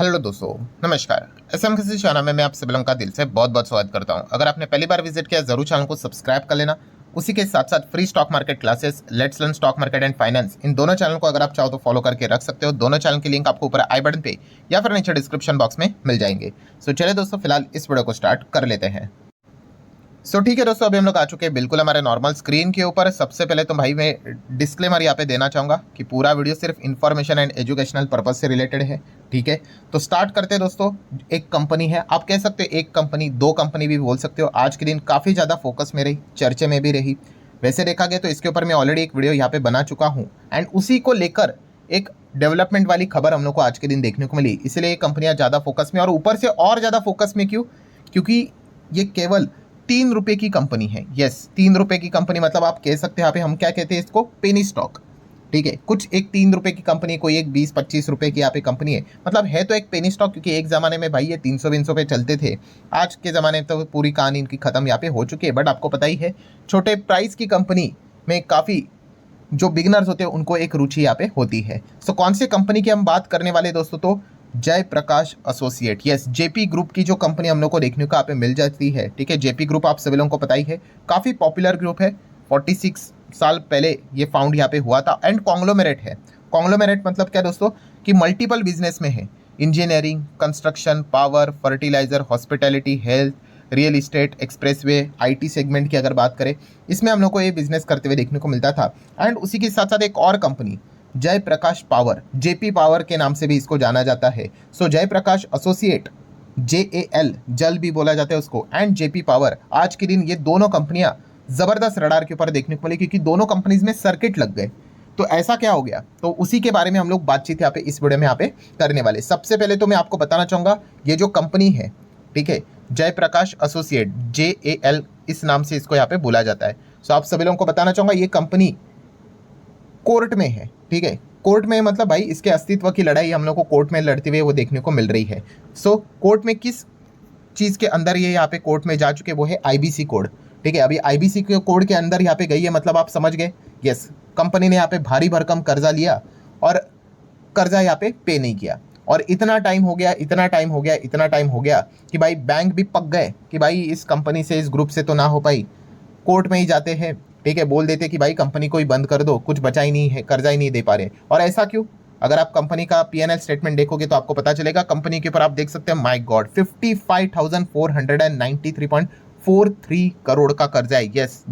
Hello दोस्तों, नमस्कार। SM किसी चैनल में मैं आप सभी लोगों का दिल से बहुत बहुत स्वागत करता हूं। अगर आपने पहली बार विजिट किया जरूर चैनल को सब्सक्राइब कर लेना। उसी के साथ साथ free stock market classes, let's learn stock market and finance, इन दोनों चैनल को अगर आप चाहो तो फॉलो करके रख सकते हो। दोनों चैनल की लिंक आपको ऊपर आई बटन पे या फिर नीचे डिस्क्रिप्शन बॉक्स में मिल जाएंगे। सो चलिए दोस्तों, फिलहाल इस वीडियो को स्टार्ट कर लेते हैं। ठीक है दोस्तों, अभी हम लोग आ चुके हैं बिल्कुल हमारे नॉर्मल स्क्रीन के ऊपर। सबसे पहले तो भाई मैं डिस्क्लेमर यहाँ पे देना चाहूँगा कि पूरा वीडियो सिर्फ इन्फॉर्मेशन एंड एजुकेशनल पर्पज से रिलेटेड है। ठीक है, तो स्टार्ट करते हैं दोस्तों। एक कंपनी है, आप कह सकते हो एक कंपनी, दो कंपनी भी बोल सकते हो। आज के दिन काफ़ी ज़्यादा फोकस में रही, चर्चे में भी रही। वैसे देखा गया तो इसके ऊपर मैं ऑलरेडी एक वीडियो यहाँ पे बना चुका हूँ एंड उसी को लेकर एक डेवलपमेंट वाली खबर हम लोग को आज के दिन देखने को मिली। इसलिए ये कंपनियाँ ज़्यादा फोकस में, और ऊपर से और ज़्यादा फोकस में क्यों? क्योंकि ये केवल 3 रुपए की कंपनी है। यस, 3 रुपए की कंपनी, मतलब आप कह सकते हैं यहाँ पे हम क्या कहते हैं इसको, पेनी स्टॉक। ठीक है, कुछ एक 3 रुपए की कंपनी, कोई एक 20-25 रुपए की यहाँ पे कंपनी है। मतलब है तो एक पेनी स्टॉक, क्योंकि एक ज़माने में भाई ये 300-300 पे चलते थे। आज के ज़माने में तो पूरी कहानी इनकी ख़त्म यहाँ पे हो चुकी है। बट आपको पता ही है, छोटे प्राइस की कंपनी में काफ़ी जो बिगनर्स होते हैं उनको एक रुचि यहाँ पे होती है। सो कौन सी कंपनी की हम बात करने वाले दोस्तों, तो Jaiprakash associate, yes, JP group की जो कंपनी हम लोग को देखने को यहाँ पे मिल जाती है। ठीक है, जेपी ग्रुप आप सभी लोगों को पता ही है, काफ़ी पॉपुलर ग्रुप है। 46 साल पहले ये फाउंड यहाँ पे हुआ था एंड कॉन्ग्लोमेरेट है। कॉन्ग्लोमेरेट मतलब क्या दोस्तों, कि मल्टीपल बिजनेस में है। Engineering, construction, power, fertiliser, hospitality, health, real estate, expressway, IT segment की अगर बात करें, इसमें हम लोग को ये बिजनेस करते हुए देखने को मिलता था। एंड उसी के साथ साथ एक और company, Jaiprakash power, JP power के नाम से भी इसको जाना जाता है। सो जयप्रकाश एसोसिएट, JAL, जल भी बोला जाता है उसको, एंड जेपी पावर, आज के दिन ये दोनों कंपनियां जबरदस्त रडार के ऊपर देखने को मिली, क्योंकि दोनों कंपनीज में सर्किट लग गए। तो ऐसा क्या हो गया, तो उसी के बारे में हम लोग बातचीत यहाँ पे इस वीडियो में यहाँ पे करने वाले। सबसे पहले तो मैं आपको बताना चाहूंगा, ये जो कंपनी है, ठीक है, जयप्रकाश एसोसिएट, JAL, इस नाम से इसको यहाँ पे बोला जाता है। सो आप सभी लोगों को बताना चाहूंगा, ये कंपनी कोर्ट में है। ठीक है, कोर्ट में मतलब भाई इसके अस्तित्व की लड़ाई हम लोग को कोर्ट में लड़ते हुए वो देखने को मिल रही है। सो कोर्ट में किस चीज़ के अंदर ये यहाँ पे कोर्ट में जा चुके, वो है IBC कोड। ठीक है, अभी IBC के कोड के अंदर यहाँ पे गई है, मतलब आप समझ गए। यस, कंपनी ने यहाँ पे भारी भरकम कर्जा लिया और कर्जा यहाँ पे नहीं किया, और इतना टाइम हो गया, इतना टाइम हो गया, इतना टाइम हो गया कि भाई बैंक भी पक गए कि भाई इस कंपनी से, इस ग्रुप से तो ना हो पाई, कोर्ट में ही जाते हैं। ठीक है, बोल देते कि भाई कंपनी को ही बंद कर दो, कुछ बचा ही नहीं है, कर्जा ही नहीं दे पा रहे। और ऐसा क्यों? अगर आप कंपनी का P&L स्टेटमेंट देखोगे तो आपको पता चलेगा। कंपनी के ऊपर आप देख सकते हैं, माय गॉड, 55,493.43 करोड़ का कर्जा है। यस,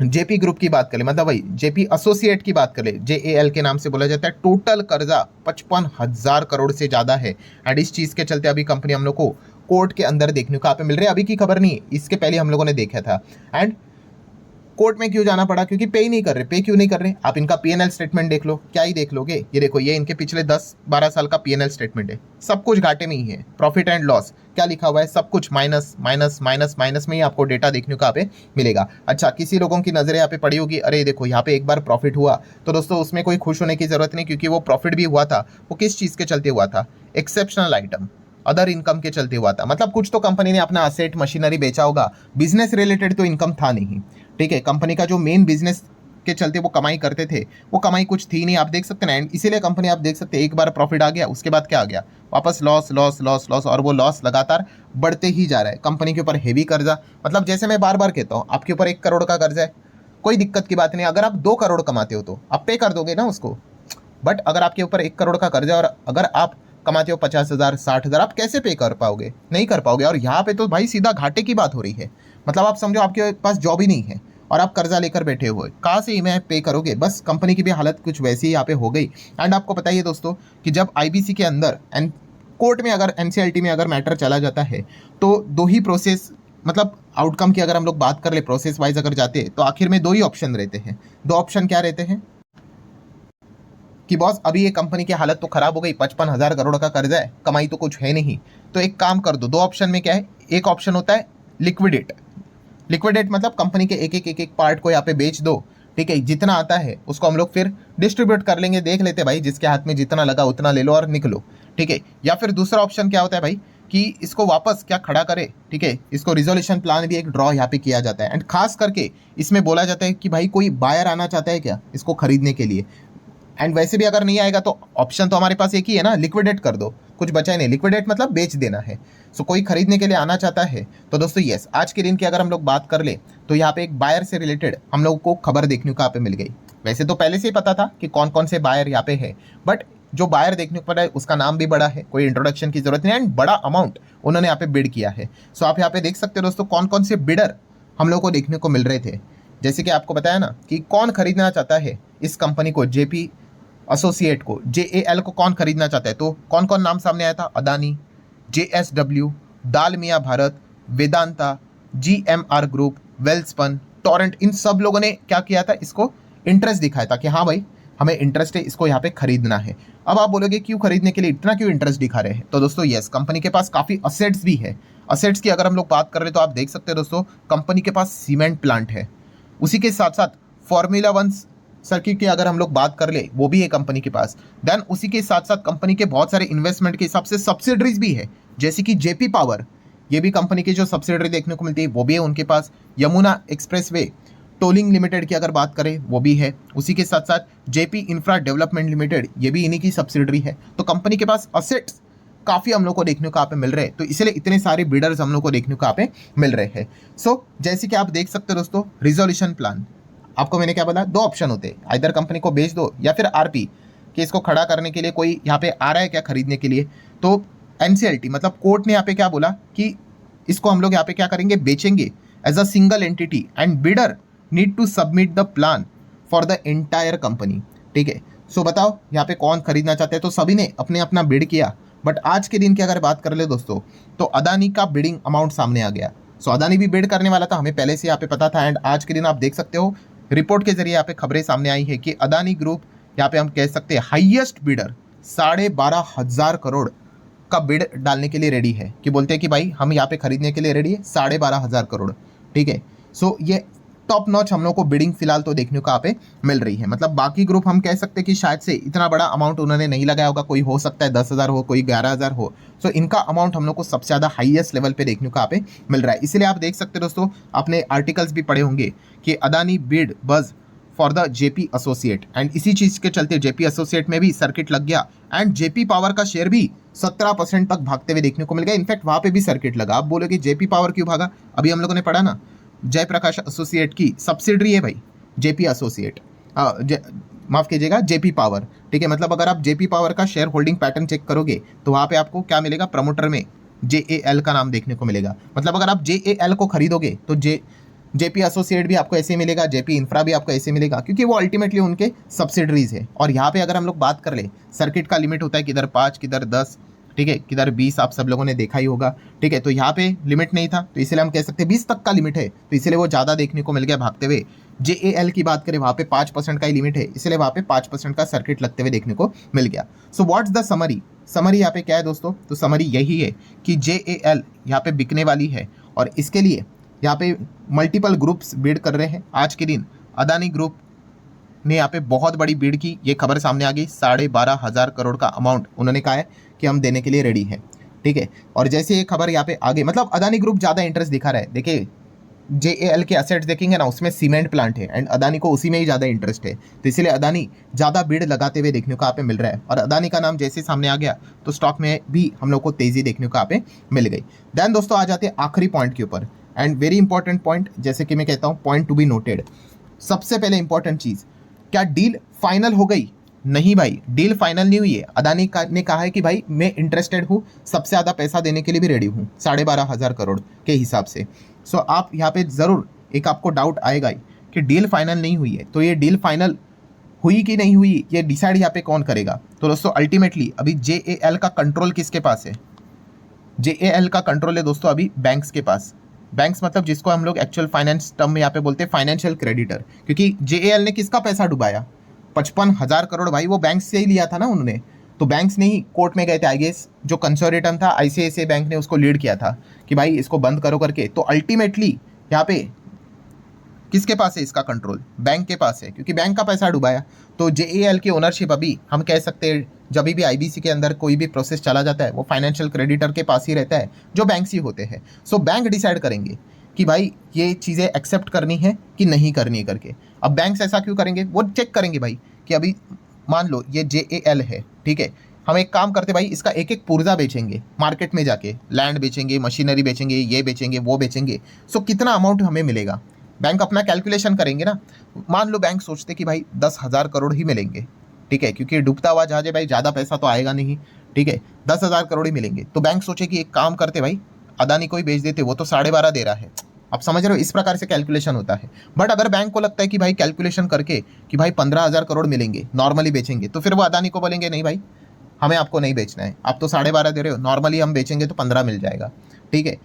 जेपी ग्रुप की बात करें, मतलब भाई जेपी एसोसिएट की बात करें, JAL के नाम से बोला जाता है, टोटल कर्जा 55,000 करोड़ से ज़्यादा है। एंड इस चीज़ के चलते अभी कंपनी हम लोग को कोर्ट के अंदर देखने को यहाँ पे मिल रही है। अभी की खबर नहीं, इसके पहले हम लोगों ने देखा था। एंड कोर्ट में क्यों जाना पड़ा? क्योंकि पे ही नहीं कर रहे। पे क्यों नहीं कर रहे? आप इनका P&L स्टेटमेंट देख लो, क्या ही देख लोगे। ये देखो, ये इनके पिछले 10-12 साल का P&L स्टेटमेंट है, सब कुछ घाटे में ही है। प्रॉफिट एंड लॉस क्या लिखा हुआ है? सब कुछ माइनस माइनस माइनस माइनस में ही आपको डेटा देखने को यहाँ पे मिलेगा। अच्छा, किसी लोगों की नजरें यहाँ पे पड़ी होगी, अरे देखो यहाँ पे एक बार प्रॉफिट हुआ, तो दोस्तों उसमें कोई खुश होने की जरूरत नहीं, क्योंकि वो प्रॉफिट भी हुआ था, वो किस चीज़ के चलते हुआ था? एक्सेप्शनल आइटम, अदर इनकम के चलते हुआ था। मतलब कुछ तो कंपनी ने अपना असेट, मशीनरी बेचा होगा, बिजनेस रिलेटेड तो इनकम था नहीं। ठीक है, कंपनी का जो मेन बिजनेस के चलते वो कमाई करते थे, वो कमाई कुछ थी नहीं, आप देख सकते हैं ना। इसीलिए कंपनी, आप देख सकते हैं, एक बार प्रॉफिट आ गया, उसके बाद क्या आ गया? वापस लॉस लॉस लॉस लॉस, और वो लॉस लगातार बढ़ते ही जा रहा है। कंपनी के ऊपर हेवी कर्जा, मतलब जैसे मैं बार बार कहता हूँ, आपके ऊपर 1 करोड़ का कर्जा है, कोई दिक्कत की बात नहीं। अगर आप 2 करोड़ कमाते हो तो आप पे कर दोगे ना उसको। बट अगर आपके ऊपर 1 करोड़ का कर्जा है और अगर आप कमाते हो 50,000, 60,000, आप कैसे पे कर पाओगे? नहीं कर पाओगे। और यहाँ पे तो भाई सीधा घाटे की बात हो रही है। मतलब आप समझो, आपके पास जॉब ही नहीं है और आप कर्जा लेकर बैठे हुए, कहाँ से ईएमआई पे करोगे? बस कंपनी की भी हालत कुछ वैसी ही यहाँ पे हो गई। एंड आपको पता ही है दोस्तों कि जब IBC के अंदर एंड कोर्ट में, अगर NCLT में अगर मैटर चला जाता है, तो 2 ही प्रोसेस, मतलब आउटकम की अगर हम लोग बात कर ले, प्रोसेस वाइज अगर जाते हैं, तो आखिर में 2 ही ऑप्शन रहते हैं। 2 ऑप्शन क्या रहते हैं? कि बॉस अभी ये कंपनी की हालत तो खराब हो गई, 55,000 करोड़ का कर्जा है, कमाई तो कुछ है नहीं, तो एक काम कर दो। 2 ऑप्शन में क्या है? एक ऑप्शन होता है लिक्विडेट। लिक्विडेट मतलब कंपनी के एक एक पार्ट को यहाँ पे बेच दो। ठीक है, जितना आता है उसको हम लोग फिर डिस्ट्रीब्यूट कर लेंगे, देख लेते भाई, जिसके हाथ में जितना लगा उतना ले लो और निकलो। ठीक है, या फिर दूसरा ऑप्शन क्या होता है भाई, कि इसको वापस क्या खड़ा करे। ठीक है, इसको रिजोल्यूशन प्लान भी एक ड्रॉ यहाँ पे किया जाता है। एंड खास करके इसमें बोला जाता है कि भाई कोई बायर आना चाहता है क्या इसको खरीदने के लिए, एंड वैसे भी अगर नहीं आएगा तो ऑप्शन तो हमारे पास एक ही है ना, लिक्विडेट कर दो, कुछ बचा ही नहीं। लिक्विडेट मतलब बेच देना है। सो कोई खरीदने के लिए आना चाहता है तो दोस्तों यस, आज के दिन की अगर हम लोग बात कर ले तो यहाँ पे एक बायर से रिलेटेड हम लोग को खबर देखने को यहाँ पे मिल गई। वैसे तो पहले से ही पता था कि कौन कौन से बायर यहाँ पे है, बट जो बायर देखने को पड़ा है उसका नाम भी बड़ा है, कोई इंट्रोडक्शन की जरूरत नहीं, एंड बड़ा अमाउंट उन्होंने यहाँ पे बिड किया है। सो आप यहाँ पे देख सकते हो दोस्तों कौन कौन से बिडर हम लोग को देखने को मिल रहे थे। जैसे कि आपको बताया ना कि कौन खरीदना चाहता है इस कंपनी को, जेपी एसोसिएट को, जेएएल को कौन खरीदना चाहता है, तो कौन कौन नाम सामने आया था, Adani, JSW, Dalmia Bharat, Vedanta, GMR group, Welspun, Torrent, इन सब लोगों ने क्या किया था, इसको इंटरेस्ट दिखाया था कि हाँ भाई हमें इंटरेस्ट है, इसको यहाँ पे खरीदना है। अब आप बोलोगे क्यों खरीदने के लिए इतना क्यों इंटरेस्ट दिखा रहे हैं, तो दोस्तों यस, कंपनी के पास काफ़ी असेट्स भी है। असेट्स की अगर हम लोग बात कर रहे हैं तो आप देख सकते हैं दोस्तों, कंपनी के पास सीमेंट प्लांट है, उसी के साथ साथ फॉर्मूला 1 सर्किट की अगर हम लोग बात कर ले वो भी है कंपनी के पास। देन उसी के साथ साथ कंपनी के बहुत सारे इन्वेस्टमेंट के हिसाब से सब्सिडरीज भी है, जैसे कि जेपी पावर, ये भी कंपनी की जो सब्सिडरी देखने को मिलती है वो भी है उनके पास। यमुना एक्सप्रेसवे टोलिंग लिमिटेड की अगर बात करें वो भी है। उसी के साथ साथ जेपी इंफ्रा डेवलपमेंट लिमिटेड, ये भी इन्हीं की सब्सिडरी है। तो कंपनी के पास असेट्स काफ़ी हम लोग को देखने को यहाँ पे मिल रहे हैं, तो इसलिए इतने सारे बिडर्स हम लोग को देखने को यहाँ पे मिल रहे हैं। सो जैसे कि आप देख सकते हो दोस्तों, रिजोल्यूशन प्लान, आपको मैंने क्या बोला, दो ऑप्शन होते हैं, आइदर कंपनी को बेच दो या फिर आरपी, कि इसको खड़ा करने के लिए कोई यहाँ पे आ रहा है क्या खरीदने के लिए। तो एनसीएलटी मतलब कोर्ट ने यहाँ पे क्या बोला कि इसको हम लोग यहाँ पे क्या करेंगे, बेचेंगे as a single entity, and bidder need to submit the plan for the entire company. ठीक है, सो बताओ यहाँ पे कौन खरीदना चाहते हैं, तो सभी ने अपने अपना बिड किया। बट आज के दिन की अगर बात कर ले दोस्तों, तो अदानी का बिडिंग अमाउंट सामने आ गया। सो अदानी भी बिड करने वाला था, हमें पहले से यहाँ पे पता था, एंड आज के दिन आप देख सकते हो रिपोर्ट के जरिए यहाँ पे खबरें सामने आई है कि अदानी ग्रुप यहाँ पे हम कह सकते हैं हाईएस्ट बिडर 12,500 करोड़ का बिड डालने के लिए रेडी है, कि बोलते हैं कि भाई हम यहाँ पे खरीदने के लिए रेडी है 12,500 करोड़। ठीक है, सो ये टॉप नॉच हम लोग को बिडिंग फिलहाल तो देखने को यहाँ पे मिल रही है। मतलब बाकी ग्रुप हम कह सकते हैं कि शायद से इतना बड़ा अमाउंट उन्होंने नहीं लगाया होगा, कोई हो सकता है 10,000 हो, कोई 11,000 हो। सो इनका अमाउंट हम लोग को सबसे ज़्यादा हाईएस्ट लेवल पे देखने को यहाँ पे मिल रहा है। इसलिए आप देख सकते हैं दोस्तों, आपने आर्टिकल्स भी पढ़े होंगे कि अदानी बिड बज for the JP associate, and इसी चीज़ के चलते जेपी एसोसिएट में भी सर्किट लग गया, एंड जेपी पावर का शेयर भी 17% तक भागते हुए देखने को मिल गया। इनफैक्ट वहाँ पे भी सर्किट लगा। आप बोलोगे जेपी पावर क्यों भागा, अभी हम लोगों ने पढ़ा ना, जयप्रकाश एसोसिएट की सब्सिडरी है भाई जेपी एसोसिएट, माफ कीजिएगा जेपी पावर। ठीक है, मतलब अगर आप जेपी पावर का शेयर होल्डिंग पैटर्न चेक करोगे तो वहाँ पे आपको क्या मिलेगा, प्रमोटर में जेएएल का नाम देखने को मिलेगा। मतलब अगर आप जेएएल को खरीदोगे तो जेपी एसोसिएट भी आपको ऐसे मिलेगा, जेपी इंफ्रा भी आपको ऐसे मिलेगा, क्योंकि वो अल्टीमेटली उनके सब्सिडरीज है। और यहाँ पे अगर हम लोग बात कर ले, सर्किट का लिमिट होता है किधर 5 किधर 10, ठीक है, किधर 20, आप सब लोगों ने देखा ही होगा। ठीक है, तो यहाँ पे लिमिट नहीं था, तो इसलिए हम कह सकते हैं 20 तक का लिमिट है, तो इसलिए वो ज़्यादा देखने को मिल गया भागते हुए। जेएएल की बात करें, वहाँ पे 5% का ही लिमिट है, इसलिए वहाँ पे 5% का सर्किट लगते हुए देखने को मिल गया। So what's the summary, summary यहाँ पे क्या है दोस्तों, तो समरी यही है कि जेएएल यहाँ पे बिकने वाली है, और इसके लिए यहाँ पे मल्टीपल ग्रुप्स बिड कर रहे हैं। आज के दिन अदानी ग्रुप ने यहाँ पे बहुत बड़ी बिड की, ये खबर सामने आ गई, 12,500 करोड़ का अमाउंट उन्होंने कहा है कि हम देने के लिए रेडी है। ठीक है, और जैसे ये खबर यहाँ पे आगे, मतलब अदानी ग्रुप ज़्यादा इंटरेस्ट दिखा रहा है। देखिए जेएएल के असेट्स देखेंगे ना, उसमें सीमेंट प्लांट है, एंड अदानी को उसी में ही ज़्यादा इंटरेस्ट है, तो इसलिए अदानी ज़्यादा बिड लगाते हुए देखने को यहाँ पे मिल रहा है। और अदानी का नाम जैसे सामने आ गया तो स्टॉक में भी हम लोग को तेज़ी देखने को यहाँ पे मिल गई। देन दोस्तों आ जाते हैं आखिरी पॉइंट के ऊपर, एंड वेरी इंपॉर्टेंट पॉइंट, जैसे कि मैं कहता हूँ पॉइंट टू बी नोटेड। सबसे पहले इंपॉर्टेंट चीज़, क्या डील फाइनल हो गई? नहीं भाई, डील फाइनल नहीं हुई है। अदानी ने कहा है कि भाई मैं इंटरेस्टेड हूँ, सबसे ज़्यादा पैसा देने के लिए भी रेडी हूँ 12,500 करोड़ के हिसाब से। सो आप यहाँ पे ज़रूर एक आपको डाउट आएगा ही कि डील फाइनल नहीं हुई है, तो ये डील फाइनल हुई कि नहीं हुई ये डिसाइड यहाँ पे कौन करेगा? तो दोस्तों अल्टीमेटली अभी जेएएल का कंट्रोल किसके पास है? जेएएल का कंट्रोल है दोस्तों अभी बैंक्स के पास। बैंक्स मतलब जिसको हम लोग एक्चुअल फाइनेंस टर्म में यहाँ पे बोलते हैं फाइनेंशियल क्रेडिटर, क्योंकि जेएएल ने किसका पैसा डुबाया? 55,000 करोड़ भाई वो बैंक्स से ही लिया था ना उन्होंने, तो बैंक्स ने ही कोर्ट में गए थे। आई गेस जो कंसोर्टियम था आईसीआईसीआई बैंक ने उसको लीड किया था कि भाई इसको बंद करो करके। तो अल्टीमेटली यहाँ पे किसके पास है इसका कंट्रोल? बैंक के पास है, क्योंकि बैंक का पैसा डुबाया। तो जेएएल की ओनरशिप अभी हम कह सकते हैं जब भी आईबीसी के अंदर कोई भी प्रोसेस चला जाता है वो फाइनेंशियल क्रेडिटर के पास ही रहता है, जो बैंक्स ही होते हैं। सो बैंक डिसाइड करेंगे कि भाई ये चीज़ें एक्सेप्ट करनी है कि नहीं करनी है करके। अब बैंक्स ऐसा क्यों करेंगे? वो चेक करेंगे भाई कि अभी मान लो ये JAL है, ठीक है, हम एक काम करते भाई, इसका एक एक पुर्जा बेचेंगे मार्केट में जाके, लैंड बेचेंगे, मशीनरी बेचेंगे, ये बेचेंगे, वो बेचेंगे। सो कितना अमाउंट हमें मिलेगा, बैंक अपना कैलकुलेशन करेंगे ना। मान लो बैंक सोचते कि भाई 10,000 करोड़ ही मिलेंगे, ठीक है, क्योंकि डूबता हुआ जहाज है भाई, ज़्यादा पैसा तो आएगा नहीं, ठीक है, 10,000 करोड़ ही मिलेंगे। तो बैंक सोचे कि एक काम करते भाई, अदानी को ही बेच देते, वो तो 12.5 दे रहा है। आप समझ रहे हो, इस प्रकार से कैलकुलेशन होता है। बट अगर बैंक को लगता है कि भाई कैलकुलेशन करके कि भाई 15,000 करोड़ मिलेंगे, नॉर्मली बेचेंगे, तो फिर वो अदानी को बोलेंगे नहीं भाई, हमें आपको नहीं बेचना है, आप तो 12.5 दे रहे हो, नॉर्मली हम बेचेंगे तो 15 मिल जाएगा, ठीक है।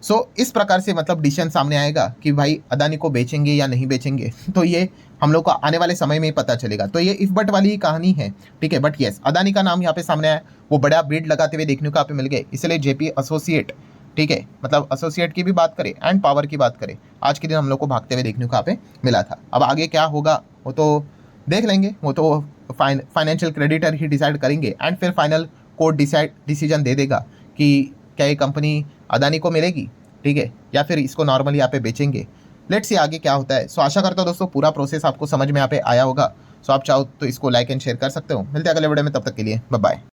सो इस प्रकार से मतलब डिसीजन सामने आएगा कि भाई अदानी को बेचेंगे या नहीं बेचेंगे। तो ये हम लोग को आने वाले समय में ही पता चलेगा। तो ये इफ बट वाली ही कहानी है, ठीक है। बट यस, अदानी का नाम यहाँ पे सामने आया, वो बड़ा बिड लगाते हुए देखने को यहाँ पे मिल गए, इसलिए जेपी एसोसिएट, ठीक है, मतलब एसोसिएट की भी बात करें एंड पावर की बात करें, आज के दिन हम लोग को भागते हुए देखने को यहाँ पे मिला था। अब आगे क्या होगा वो तो देख लेंगे, वो तो फाइनेंशियल क्रेडिटर ही डिसाइड करेंगे एंड फिर फाइनल कोर्ट डिसीजन दे देगा कि क्या ये कंपनी अदानी को मिलेगी, ठीक है, या फिर इसको नॉर्मली यहाँ पे बेचेंगे। लेट्स सी आगे क्या होता है। सो आशा करता हूँ दोस्तों पूरा प्रोसेस आपको समझ में यहाँ पे आया होगा। सो आप चाहो तो इसको लाइक एंड शेयर कर सकते हो। मिलते हैं अगले वीडियो में, तब तक के लिए बाय बाय।